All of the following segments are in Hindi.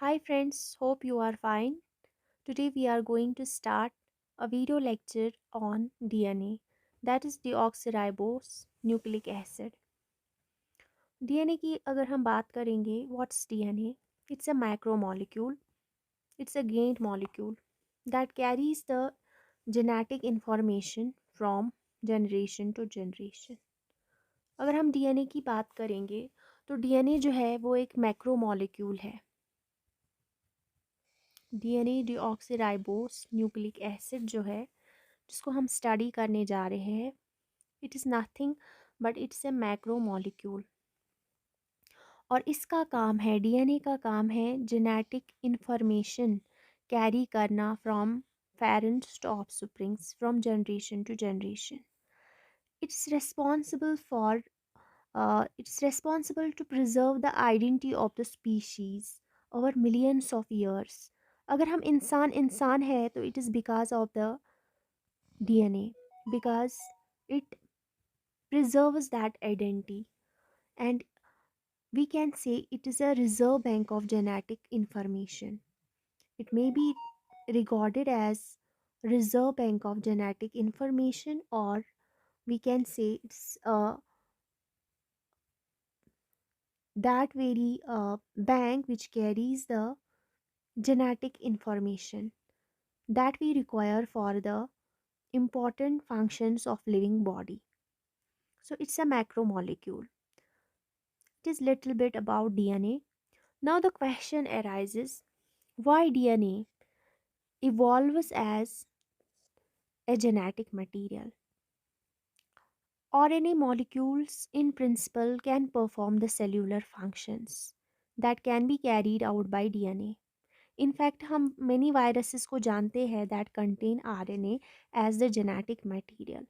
Hi friends, hope you are fine. Today we are going to start a video lecture on DNA, that is deoxyribose nucleic acid. DNA की अगर हम बात करेंगे, what's DNA? It's a macromolecule. It's a gained molecule that carries the genetic information from generation to generation. अगर हम DNA की बात करेंगे तो DNA जो है वो एक मैक्रोमोलिक्यूल है। डीएनए डीऑक्सीराइबोस न्यूक्लिक एसिड जो है जिसको हम स्टडी करने जा रहे हैं, it is nothing but it's a macro molecule. और इसका काम है, डीएनए का काम है जेनेटिक इंफॉर्मेशन कैरी करना from parents to offsprings, from generation to generation. It's responsible for it's responsible to preserve the identity of the species over millions of years. अगर हम इंसान इंसान है तो it is because of the DNA, because it preserves that identity, and we can say it is a reserve bank of genetic information. It may be regarded as reserve bank of genetic information, or we can say it's that very bank which carries the genetic information that we require for the important functions of living body. So it's a macromolecule. It is little bit about DNA. Now the question arises, why DNA evolves as a genetic material? RNA molecules in principle can perform the cellular functions that can be carried out by DNA. In fact हम many viruses को जानते हैं that contain RNA as the genetic material.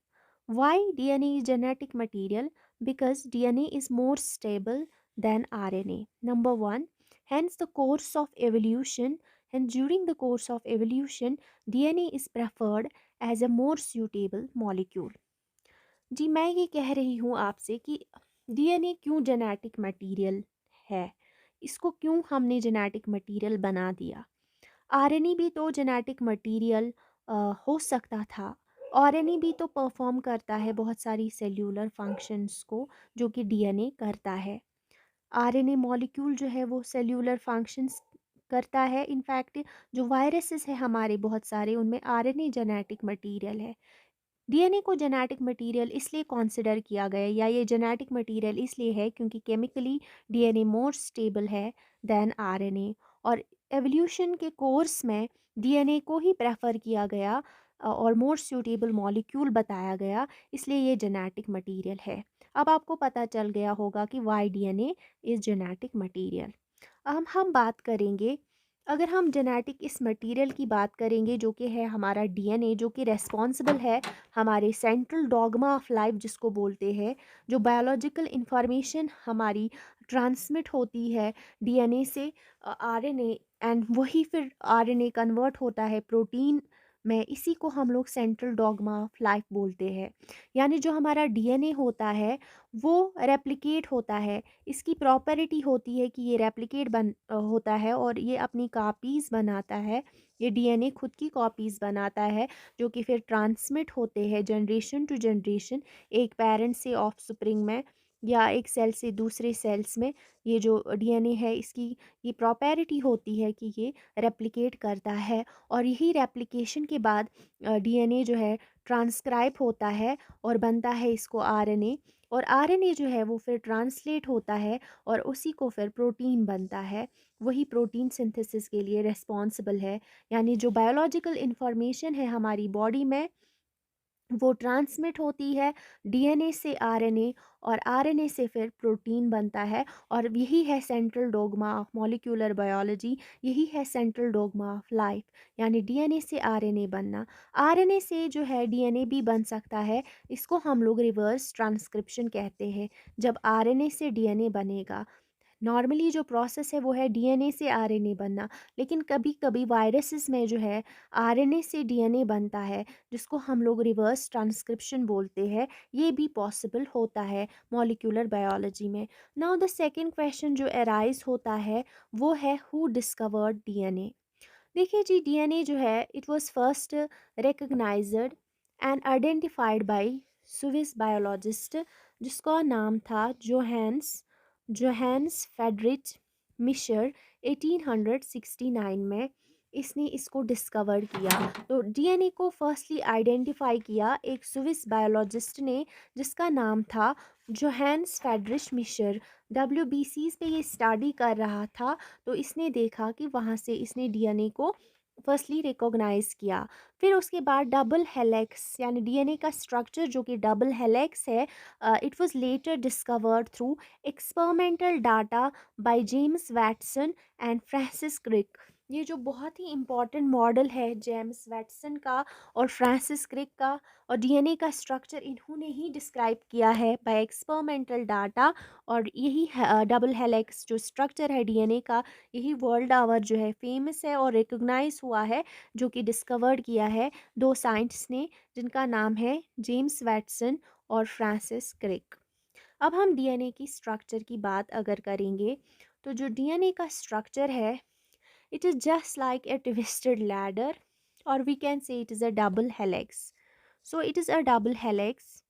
Why DNA is genetic material? Because DNA is more stable than RNA. Number one, hence the course of evolution, and during the course of evolution, DNA is preferred as a more suitable molecule. जी मैं ये कह रही हूँ आपसे कि डीएनए क्यों जेनेटिक मटेरियल है, इसको क्यों हमने जेनेटिक मटेरियल बना दिया। आरएनए भी तो जेनेटिक मटेरियल हो सकता था। आरएनए भी तो परफॉर्म करता है बहुत सारी सेल्यूलर फंक्शंस को जो कि डीएनए करता है। आरएनए मॉलिक्यूल जो है वो सेल्यूलर फंक्शंस करता है। इनफैक्ट जो वायरसेस है हमारे बहुत सारे, उनमें आरएनए जेनेटिक मटेरियल है। डीएनए को जेनेटिक मटेरियल इसलिए कंसिडर किया गया, या ये जेनेटिक मटेरियल इसलिए है क्योंकि केमिकली डीएनए मोर स्टेबल है देन आरएनए, और एवोल्यूशन के कोर्स में डीएनए को ही प्रेफर किया गया और मोर सूटेबल मॉलिक्यूल बताया गया, इसलिए ये जेनेटिक मटेरियल है। अब आपको पता चल गया होगा कि why DNA is genetic material. अब हम बात करेंगे, अगर हम जेनेटिक इस मटेरियल की बात करेंगे जो कि है हमारा डीएनए, जो कि रेस्पॉन्सिबल है हमारे सेंट्रल डॉगमा ऑफ लाइफ जिसको बोलते हैं, जो बायोलॉजिकल इंफॉर्मेशन हमारी ट्रांसमिट होती है डीएनए से आरएनए, एंड वही फिर आरएनए कन्वर्ट होता है प्रोटीन में, इसी को हम लोग सेंट्रल डॉगमा ऑफ लाइफ बोलते हैं। यानी जो हमारा डीएनए होता है वो रेप्लिकेट होता है, इसकी प्रॉपर्टी होती है कि ये रेप्लिकेट होता है और ये अपनी कॉपीज़ बनाता है। ये डीएनए खुद की कॉपीज़ बनाता है जो कि फिर ट्रांसमिट होते हैं जनरेशन टू जनरेशन, एक पेरेंट से ऑफस्प्रिंग में या एक सेल से दूसरे सेल्स में। ये जो डीएनए है इसकी ये प्रॉपर्टी होती है कि ये रेप्लिकेट करता है, और यही रेप्लिकेशन के बाद डीएनए जो है ट्रांसक्राइब होता है और बनता है इसको आरएनए, और आरएनए जो है वो फिर ट्रांसलेट होता है और उसी को फिर प्रोटीन बनता है। वही प्रोटीन सिंथेसिस के लिए रिस्पॉन्सिबल है। यानी जो बायोलॉजिकल इंफॉर्मेशन है हमारी बॉडी में वो ट्रांसमिट होती है डीएनए से आरएनए, और आरएनए से फिर प्रोटीन बनता है। और यही है central dogma of molecular biology, यही है सेंट्रल डोगमा ऑफ लाइफ, यानी डीएनए से आरएनए बनना। आरएनए से जो है डीएनए भी बन सकता है, इसको हम लोग रिवर्स ट्रांसक्रिप्शन कहते हैं। जब आरएनए से डीएनए बनेगा, नॉर्मली जो प्रोसेस है वो है डीएनए से आरएनए बनना, लेकिन कभी-कभी वायरसेस में जो है आरएनए से डीएनए बनता है, जिसको हम लोग रिवर्स ट्रांसक्रिप्शन बोलते हैं। ये भी पॉसिबल होता है मॉलिक्यूलर बायोलॉजी में। नाउ द सेकंड क्वेश्चन जो अराइज होता है वो है हु डिस्कवर्ड डीएनए। देखिए जी, डीएनए जो है it was first recognized and identified by Swiss biologist, जिसका नाम था जोहान्स फेडरिच मिशर। 1869 में इसने इसको डिस्कवर किया। तो डीएनए को फर्स्टली आइडेंटिफाई किया एक स्विस बायोलॉजिस्ट ने, जिसका नाम था जोहान्स फेडरिच मिशर। डब्ल्यूबीसीज पे ये स्टडी कर रहा था, तो इसने देखा कि वहाँ से इसने डीएनए को फर्स्टली रिकॉग्नाइज किया। फिर उसके बाद डबल हेलेक्स यानी डीएनए का स्ट्रक्चर जो कि डबल हेलेक्स है, it was later discovered through experimental data by James Watson and Francis Crick. ये जो बहुत ही इम्पॉर्टेंट मॉडल है जेम्स वैटसन का और फ्रांसिस क्रिक का, और डीएनए का स्ट्रक्चर इन्होंने ही डिस्क्राइब किया है बाय एक्सपेरिमेंटल डाटा। और यही डबल हेलेक्स जो स्ट्रक्चर है डीएनए का, यही वर्ल्ड आवर जो है फेमस है और रिकॉग्नाइज हुआ है, जो कि डिस्कवर्ड किया है दो साइंटिस्ट ने, जिनका नाम है जेम्स वैटसन और फ्रांसिस क्रिक। अब हम डीएनए की स्ट्रक्चर की बात अगर करेंगे, तो जो डीएनए का स्ट्रक्चर है it is just like a twisted ladder, और we can say it is a double helix. So it is a double helix.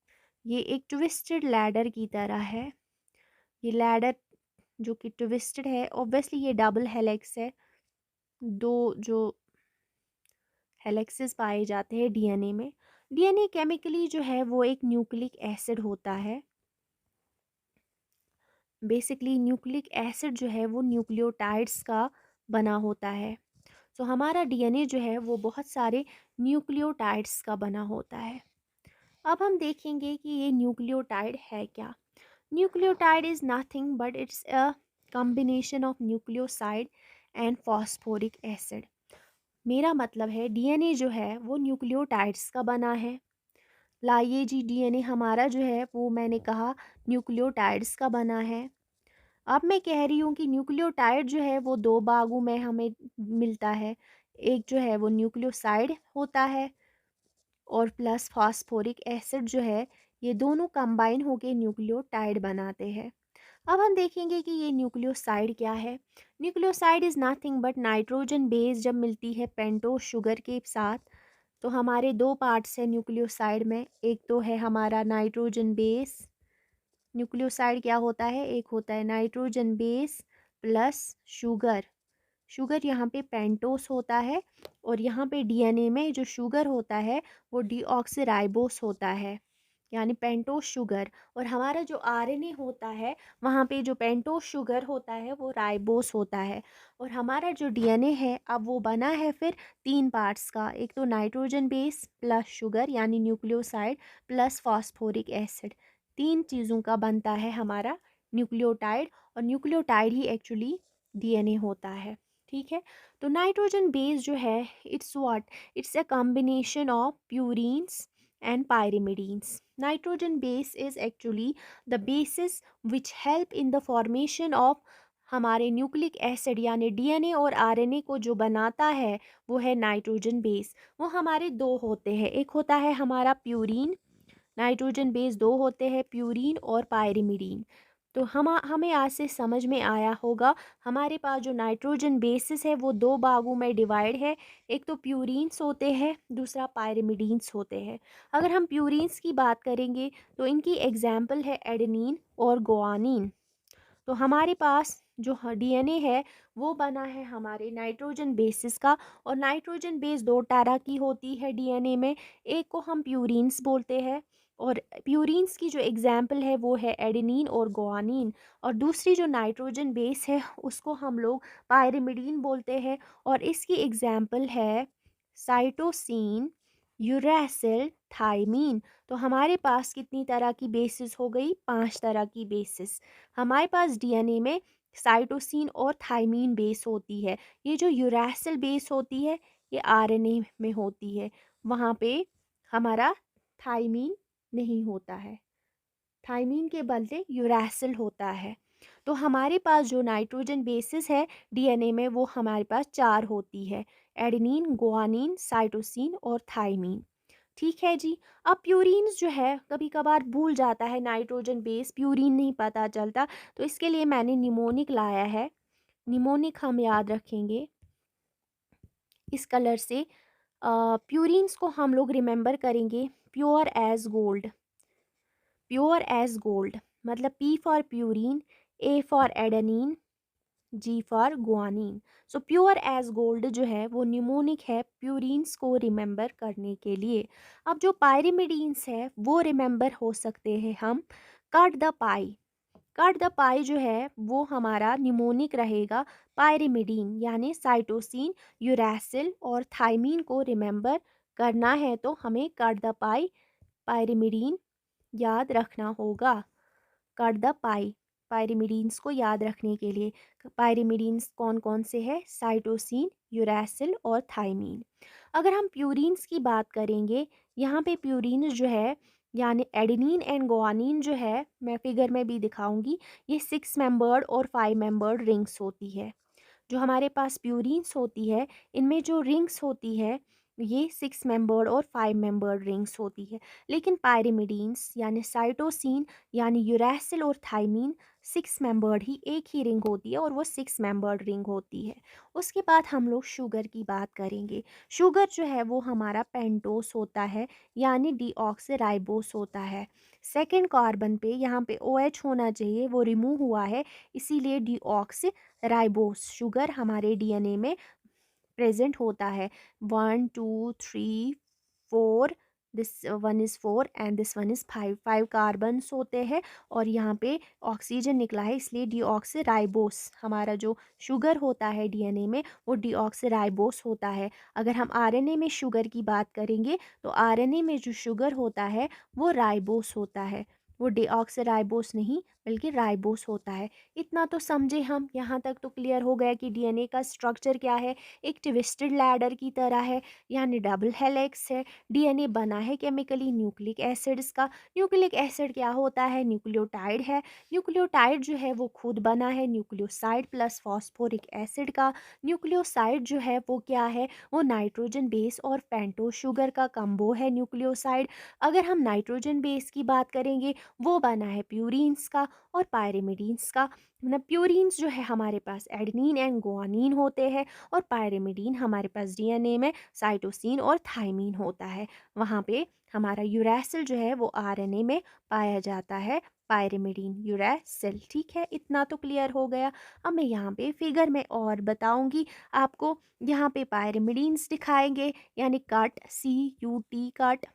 ये एक ट्विस्टेड लैडर की तरह है। ये लैडर जो कि ट्विस्टेड है, ऑब्वियसली ये डबल हेलेक्स है। दो जो हेलेक्सेस पाए जाते हैं डीएनए में। डीएनए केमिकली जो है वो एक न्यूक्लिक एसिड होता है। बेसिकली न्यूक्लिक एसिड जो है वो न्यूक्लियोटाइड्स का बना होता है। सो हमारा डीएनए जो है वो बहुत सारे न्यूक्लियोटाइड्स का बना होता है। अब हम देखेंगे कि ये न्यूक्लियोटाइड है क्या। Nucleotide is nothing but it's a combination of nucleoside and phosphoric acid. मेरा मतलब है डीएनए जो है वो न्यूक्लियोटाइड्स का बना है। लाइए जी, डीएनए हमारा जो है वो मैंने कहा न्यूक्लियोटाइड्स का बना है। अब मैं कह रही हूँ कि न्यूक्लियोटाइड जो है वो दो भागों में हमें मिलता है। एक जो है वो न्यूक्लियोसाइड होता है, और प्लस फास्फोरिक एसिड जो है, ये दोनों कंबाइन होकर न्यूक्लियोटाइड बनाते हैं। अब हम देखेंगे कि ये न्यूक्लियोसाइड क्या है। Nucleoside is nothing but nitrogen base जब मिलती है पेंटोस शुगर के साथ, तो हमारे दो पार्ट्स हैं न्यूक्लियोसाइड में। एक तो है हमारा नाइट्रोजन बेस। न्यूक्लियोसाइड क्या होता है, एक होता है nitrogen base plus sugar. Sugar यहाँ पे पेंटोस होता है, और यहाँ पे डीएनए में जो शुगर होता है वो डीऑक्सीराइबोस होता है, यानी पेंटोस शुगर। और हमारा जो आरएनए होता है वहाँ पे जो पेंटोस शुगर होता है वो राइबोस होता है। और हमारा जो डीएनए है अब वो बना है फिर तीन पार्ट्स का। एक तो नाइट्रोजन बेस प्लस शुगर यानी न्यूक्लियोसाइड प्लस फॉस्फोरिक एसिड, तीन चीज़ों का बनता है हमारा न्यूक्लियोटाइड। और न्यूक्लियोटाइड ही एक्चुअली डीएनए होता है। ठीक है। तो नाइट्रोजन बेस जो है it's what, it's a combination of purines and pyrimidines. Nitrogen base is actually the basis which help in the formation of हमारे न्यूक्लिक एसिड यानी डीएनए और आरएनए को जो बनाता है वो है नाइट्रोजन बेस। वो हमारे दो होते हैं, एक होता है हमारा प्यूरीन। नाइट्रोजन बेस दो होते हैं, प्यूरीन और पायरिमिडीन। तो हमें आज से समझ में आया होगा, हमारे पास जो नाइट्रोजन बेसिस है वो दो भागों में डिवाइड है। एक तो प्यूरीन्स होते हैं, दूसरा पायरिमिडीन्स होते हैं। अगर हम प्यूरीन्स की बात करेंगे तो इनकी एग्जाम्पल है एडेनिन और गुआनिन। तो हमारे पास जो डीएनए है वो बना है हमारे नाइट्रोजन बेसिस का। और नाइट्रोजन बेस दो तरह की होती है डीएनए में, एक को हम प्यूरीन्स बोलते हैं, और प्यूरीन्स की जो एग्जाम्पल है वो है एडेनिन और गुआनिन। और दूसरी जो नाइट्रोजन बेस है उसको हम लोग पायरिमिडीन बोलते हैं, और इसकी एग्जाम्पल है साइटोसिन, यूरासिल, थाइमीन। तो हमारे पास कितनी तरह की बेसिस हो गई, पांच तरह की बेसिस हमारे पास डीएनए में। साइटोसिन और थाइमीन बेस होती है। ये जो यूरासिल बेस होती है ये आरएनए में होती है, वहाँ पे हमारा थाइमीन नहीं होता है। थाइमीन के बदले यूरासिल होता है। तो हमारे पास जो नाइट्रोजन बेसिस है डीएनए में वो हमारे पास 4 होती है, एडेनिन, गुआनिन, साइटोसिन और थाइमीन। ठीक है जी। अब प्यूरीन्स जो है कभी-कभार भूल जाता है नाइट्रोजन बेस, प्यूरीन नहीं पता चलता, तो इसके लिए मैंने निमोनिक लाया है। निमोनिक हम याद रखेंगे इस कलर से। प्यूरीन्स को हम लोग रिमेंबर करेंगे pure as gold. Pure as gold मतलब P for purine, A for adenine, G for guanine. So pure as gold जो है वो निमोनिक है प्यूरिन्स को रिमेंबर करने के लिए। अब जो पायरिमिडीन्स है वो रिमेंबर हो सकते हैं हम cut the pie. Cut the pie जो है वो हमारा निमोनिक रहेगा पायरिमिडीन, यानी साइटोसिन, यूरैसिल और थाइमीन को रिमेंबर करना है तो हमें कट द पाई पायरिमिडीन याद रखना होगा। कट द पाई पायरिमिडीन्स को याद रखने के लिए। पायरिमिडीन्स कौन कौन से हैं? साइटोसिन, यूरैसिल और थाइमीन। अगर हम प्यूरीन्स की बात करेंगे, यहाँ पे प्यूरीन्स जो है यानी एडेनिन एंड गुआनिन जो है, मैं फिगर में भी दिखाऊंगी, ये 6 मेंबर्ड और 5 मेंबर्ड रिंग्स होती है। जो हमारे पास प्यूरिन्स होती है इनमें जो रिंग्स होती है ये 6 मेंबर्ड और 5 मेंबर्ड रिंग्स होती है। लेकिन पायरिमिडीन्स यानी साइटोसिन यानी यूरैसिल और थाइमीन 6 मेंबर्ड ही एक ही रिंग होती है और वो 6 मेंबर्ड रिंग होती है। उसके बाद हम लोग शुगर की बात करेंगे। शुगर जो है वो हमारा पेंटोस होता है यानी डीऑक्सीराइबोस होता है। सेकेंड कार्बन पे यहाँ पे OH होना चाहिए, वो रिमूव हुआ है, इसीलिए डीऑक्सी राइबोस शुगर हमारे डीएनए में प्रेजेंट होता है। 1 2 3 4, this one is 4 and this one is 5, 5 carbons होते हैं और यहाँ पे ऑक्सीजन निकला है, इसलिए डीऑक्सीराइबोस हमारा जो शुगर होता है डीएनए में वो डीऑक्सीराइबोस होता है। अगर हम आरएनए में शुगर की बात करेंगे तो आरएनए में जो शुगर होता है वो राइबोस होता है, वो डीऑक्सीराइबोस नहीं बल्कि राइबोस होता है। इतना तो समझे हम, यहाँ तक तो क्लियर हो गया कि डीएनए का स्ट्रक्चर क्या है। एक ट्विस्टेड लैडर की तरह है, यानी डबल हेलिक्स है। डीएनए बना है केमिकली न्यूक्लिक एसिड्स का। न्यूक्लिक एसिड क्या होता है? न्यूक्लियोटाइड है। न्यूक्लियोटाइड जो है वो खुद बना है न्यूक्लियोसाइड प्लस फॉस्फोरिक एसिड का। न्यूक्लियोसाइड जो है वो क्या है? वो नाइट्रोजन बेस और पेंटोस शुगर का कम्बो है न्यूक्लियोसाइड। अगर हम नाइट्रोजन बेस की बात करेंगे वो बना है प्यूरिन्स का और पायरिमिडीन्स का। मतलब प्यूरिन्स जो है हमारे पास एडेनिन एंड गुआनिन होते हैं और पायरिमिडीन हमारे पास डीएनए में साइटोसिन और थाइमीन होता है। वहाँ पे हमारा यूरैसिल जो है वो आरएनए में पाया जाता है, पायरिमिडीन यूरैसिल। ठीक है, इतना तो क्लियर हो गया। अब मैं यहाँ पे फिगर में और बताऊंगी आपको। यहाँ पे पायरिमिडीन्स दिखाएंगे यानी कट, CUT कट।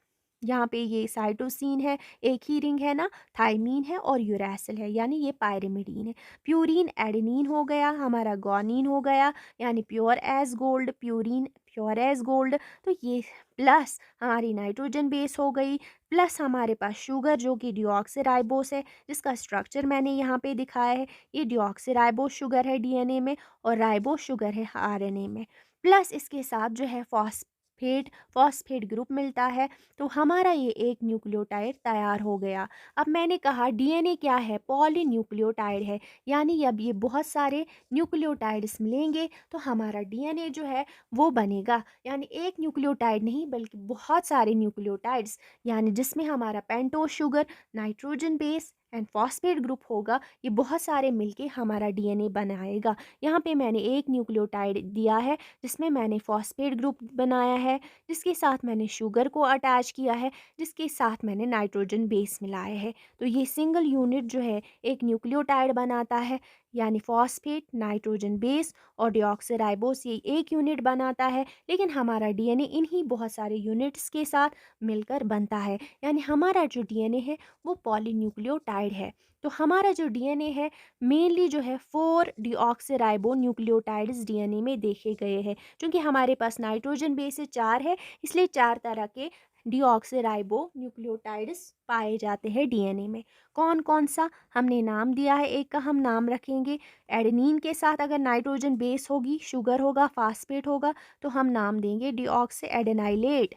यहाँ पे ये साइटोसिन है, एक ही रिंग है ना, थाइमीन है और यूरैसिल है यानी ये पायरिमिडीन है। प्यूरीन एडेनिन हो गया, हमारा गॉनिन हो गया यानी pure as gold, purine pure as gold. तो ये प्लस हमारी नाइट्रोजन बेस हो गई, प्लस हमारे पास शुगर जो कि डिऑक्सीराइबोस है, जिसका स्ट्रक्चर मैंने यहाँ पे दिखाया है। ये डिऑक्सीराइबोस शुगर है डीएनए में और राइबोस शुगर है आरएनए में। प्लस इसके साथ जो है फॉस्फेट फॉस्फेट ग्रुप मिलता है, तो हमारा ये एक न्यूक्लियोटाइड तैयार हो गया। अब मैंने कहा डीएनए क्या है? पॉलीन्यूक्लियोटाइड है, यानी अब ये बहुत सारे न्यूक्लियोटाइड्स मिलेंगे तो हमारा डीएनए जो है वो बनेगा। यानी एक न्यूक्लियोटाइड नहीं बल्कि बहुत सारे न्यूक्लियोटाइड्स, यानी जिसमें हमारा pentose sugar, nitrogen base and phosphate group होगा, ये बहुत सारे मिलके हमारा डीएनए बनाएगा। यहाँ पे मैंने एक न्यूक्लियोटाइड दिया है जिसमें मैंने फॉस्फेट ग्रुप बनाया है, जिसके साथ मैंने शुगर को अटैच किया है, जिसके साथ मैंने नाइट्रोजन बेस मिलाया है। तो ये सिंगल यूनिट जो है एक न्यूक्लियोटाइड बनाता है, यानी फॉस्फेट, नाइट्रोजन बेस और डिऑक्सीराइबोस ये एक यूनिट बनाता है। लेकिन हमारा डीएनए इन्हीं बहुत सारे यूनिट्स के साथ मिलकर बनता है, यानी हमारा जो डीएनए है वो पॉलीन्यूक्लियोटाइड है। तो हमारा जो डीएनए है मेनली जो है 4 डिऑक्सीराइबो न्यूक्लियोटाइड्स डीएनए में देखे गए हैं। क्योंकि हमारे पास नाइट्रोजन बेस 4 है, इसलिए 4 तरह के डीऑक्सीराइबो न्यूक्लियोटाइड्स पाए जाते हैं डीएनए में। कौन कौन सा हमने नाम दिया है, एक का हम नाम रखेंगे। एडेनिन के साथ अगर नाइट्रोजन बेस होगी, शुगर होगा, फास्फेट होगा, तो हम नाम देंगे डीऑक्सी एडेनाइलेट।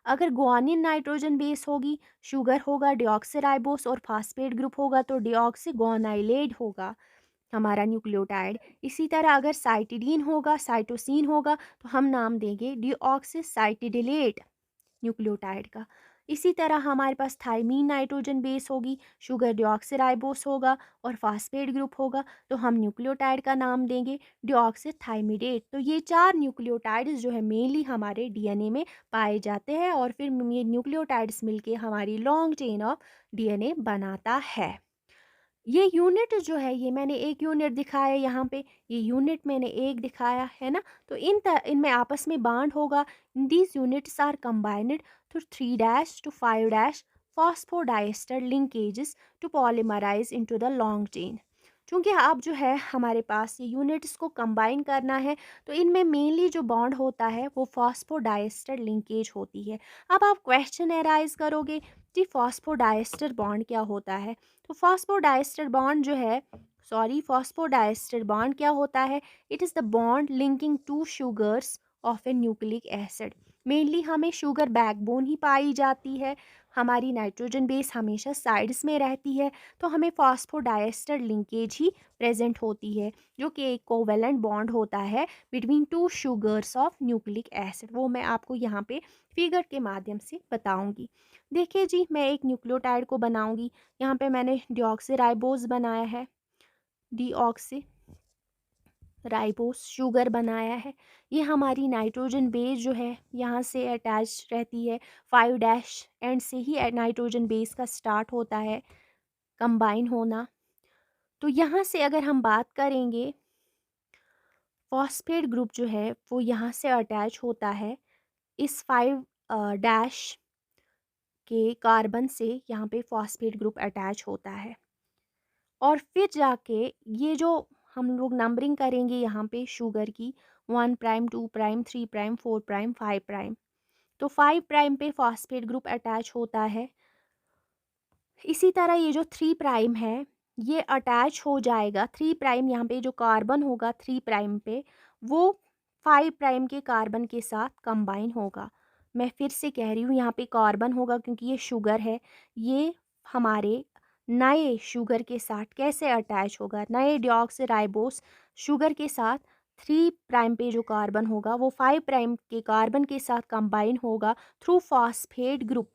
अगर गुआनिन नाइट्रोजन बेस होगी, शुगर होगा, डिऑक्सीराइबोस और फास्फेट ग्रुप होगा तो डिऑक्सीगोनाइलेट होगा हमारा न्यूक्लियोटाइड। इसी तरह अगर साइटिडीन होगा, साइटोसिन होगा तो हम नाम देंगे डिऑक्सीसाइटिडिलेट न्यूक्लियोटाइड का। इसी तरह हमारे पास थाइमीन नाइट्रोजन बेस होगी, शुगर डिऑक्सीराइबोस होगा और फास्फेट ग्रुप होगा तो हम न्यूक्लियोटाइड का नाम देंगे डिऑक्सीथाइमिडेट। तो ये 4 न्यूक्लियोटाइड्स जो है मेनली हमारे डीएनए में पाए जाते हैं और फिर ये न्यूक्लियोटाइड्स मिलके हमारी लॉन्ग चेन ऑफ डीएनए बनाता है। ये यूनिट जो है ये मैंने एक यूनिट दिखाया यहाँ पे, ये यूनिट मैंने एक दिखाया है ना। तो इनमें आपस में बांड होगा। These units are combined through 3' to 5' phosphodiester linkages to polymerize into the long chain. चूँकि अब जो है हमारे पास ये यूनिट्स को कंबाइन करना है तो इनमें मेनली जो बॉन्ड होता है वो फॉस्फोडाइस्टर लिंकेज होती है। अब आप क्वेश्चन एराइज करोगे कि फॉस्फोडाइस्टर बॉन्ड क्या होता है। तो फॉस्फोडाइस्टर बॉन्ड क्या होता है? It is the bond linking to sugars of a nucleic acid. Mainly हमें शुगर बैकबोन ही पाई जाती है, हमारी नाइट्रोजन बेस हमेशा साइड्स में रहती है, तो हमें फॉस्फोडाइस्टर लिंकेज ही प्रेजेंट होती है जो कि एक कोवेलेंट बॉन्ड होता है between two sugars of nucleic acid. वो मैं आपको यहाँ पे फिगर के माध्यम से बताऊंगी। देखिए जी, मैं एक न्यूक्लियोटाइड को बनाऊंगी। यहाँ पे मैंने डिऑक्सीराइबोस बनाया है, डिऑक्सीराइबोस शुगर बनाया है। ये हमारी नाइट्रोजन बेस जो है यहाँ से अटैच रहती है, 5' एंड से ही नाइट्रोजन बेस का स्टार्ट होता है कंबाइन होना। तो यहाँ से अगर हम बात करेंगे, फॉस्फेट ग्रुप जो है वो यहाँ से अटैच होता है इस 5' के कार्बन से, यहाँ पे फॉस्फेट ग्रुप अटैच होता है और फिर जाके ये जो हम लोग नंबरिंग करेंगे यहाँ पे शुगर की 1', 2', 3', 4', 5'। तो 5' पे फॉस्फेट ग्रुप अटैच होता है। इसी तरह ये जो 3' है ये अटैच हो जाएगा 3', यहाँ पे जो कार्बन होगा 3' पे वो 5' के कार्बन के साथ कंबाइन होगा। मैं फिर से कह रही हूँ, यहाँ पे कार्बन होगा क्योंकि ये शुगर है। ये हमारे नए शुगर के साथ कैसे अटैच होगा, नए डिऑक्सीराइबोस शुगर के साथ 3' पे जो कार्बन होगा वो 5' के कार्बन के साथ कंबाइन होगा थ्रू फास्फेट ग्रुप।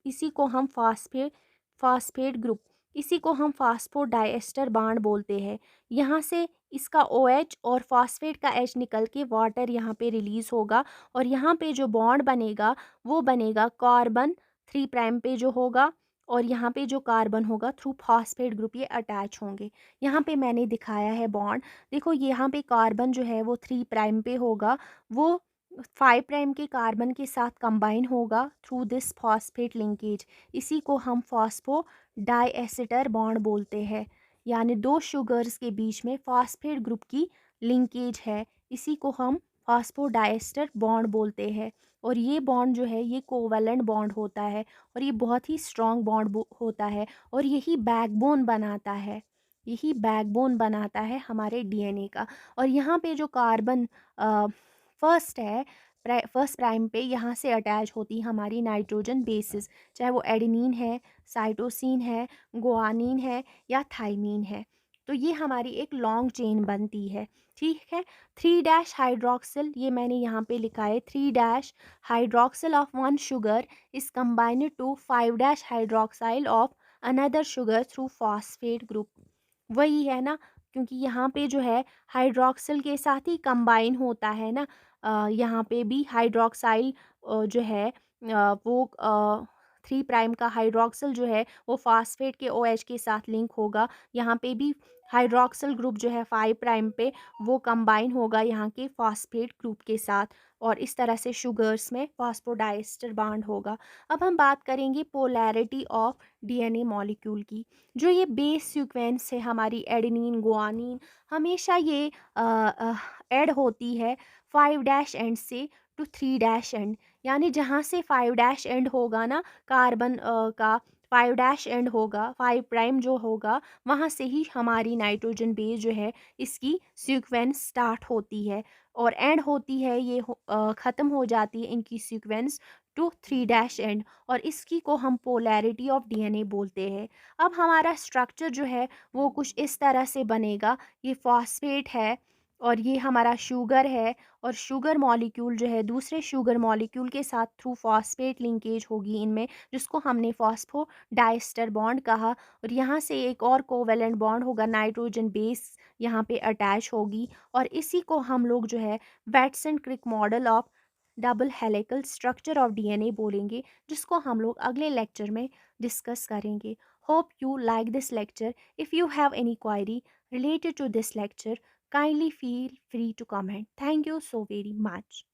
इसी को हम फास्फेट ग्रुप, इसी को हम फास्फोडाइएस्टर बॉन्ड बोलते हैं। यहाँ से इसका OH और फास्फेट का H निकल के वाटर यहाँ पे रिलीज होगा और यहाँ पे जो बॉन्ड बनेगा वो बनेगा कार्बन 3' पे जो होगा और यहाँ पे जो कार्बन होगा थ्रू फास्फेट ग्रुप ये अटैच होंगे। यहाँ पे मैंने दिखाया है बॉन्ड, देखो यहाँ पे कार्बन जो है वो 3' पे होगा, वो 5' के कार्बन के साथ कंबाइन होगा थ्रू दिस फॉस्फेट लिंकेज। इसी को हम फॉस्फो डाइएसिटर बॉन्ड बोलते हैं, यानी दो शुगर्स के बीच में फॉस्फेट ग्रुप की लिंकेज है। इसी को हम फॉस्फोडाइएस्टर बॉन्ड बोलते हैं और ये बॉन्ड जो है ये कोवैलेंट बॉन्ड होता है और ये बहुत ही स्ट्रॉन्ग बॉन्ड होता है और यही बैकबोन बनाता है हमारे डीएनए का। और यहाँ पे जो कार्बन फर्स्ट है, फर्स्ट प्राइम पे यहाँ से अटैच होती हमारी नाइट्रोजन बेसिस, चाहे वो एडेनिन है, साइटोसिन है, गुआनिन है या थाइमीन है। तो ये हमारी एक लॉन्ग चेन बनती है, ठीक है। 3' हाइड्रोक्सिल, ये मैंने यहाँ पे लिखा है, 3' hydroxyl of one sugar is combined to 5' hydroxyl of another sugar through phosphate group. वही है ना, क्योंकि यहाँ पे जो है हाइड्रोक्सिल के साथ ही कंबाइन होता है ना। यहाँ पे भी हाइड्रोक्साइल जो है वो 3' का हाइड्रोक्सिल जो है वो फास्फेट के OH के साथ लिंक होगा। यहाँ पे भी हाइड्रोक्सिल ग्रुप जो है 5' पे वो कंबाइन होगा यहाँ के फास्फेट ग्रुप के साथ और इस तरह से शुगर्स में फॉस्फोडाइस्टर बॉन्ड होगा। अब हम बात करेंगे पोलैरिटी ऑफ डीएनए मॉलिक्यूल की। जो ये बेस सीक्वेंस है हमारी एडेनिन गुआनिन, हमेशा ये ऐड होती है 5' एंड से टू 3' एंड, यानी जहाँ से 5' एंड होगा ना कार्बन का, 5 डैश एंड होगा, 5 प्राइम जो होगा, वहाँ से ही हमारी नाइट्रोजन बेस जो है इसकी सीक्वेंस स्टार्ट होती है और एंड होती है, ये ख़त्म हो जाती है इनकी सीक्वेंस टू 3 डैश एंड, और इसकी को हम पोलैरिटी ऑफ डीएनए बोलते हैं। अब हमारा स्ट्रक्चर जो है वो कुछ इस तरह से बनेगा, ये फॉस्फेट है और ये हमारा शुगर है, और शुगर मॉलिक्यूल जो है दूसरे शुगर मॉलिक्यूल के साथ थ्रू फॉस्फेट लिंकेज होगी इनमें, जिसको हमने फॉस्फो डाइस्टर बॉन्ड कहा, और यहाँ से एक और कोवेलेंट बॉन्ड होगा, नाइट्रोजन बेस यहाँ पे अटैच होगी, और इसी को हम लोग जो है Watson Crick model of double helical structure of DNA बोलेंगे, जिसको हम लोग अगले लेक्चर में डिस्कस करेंगे। Hope you like this lecture. If you have any query related to this lecture, kindly feel free to comment. Thank you so very much.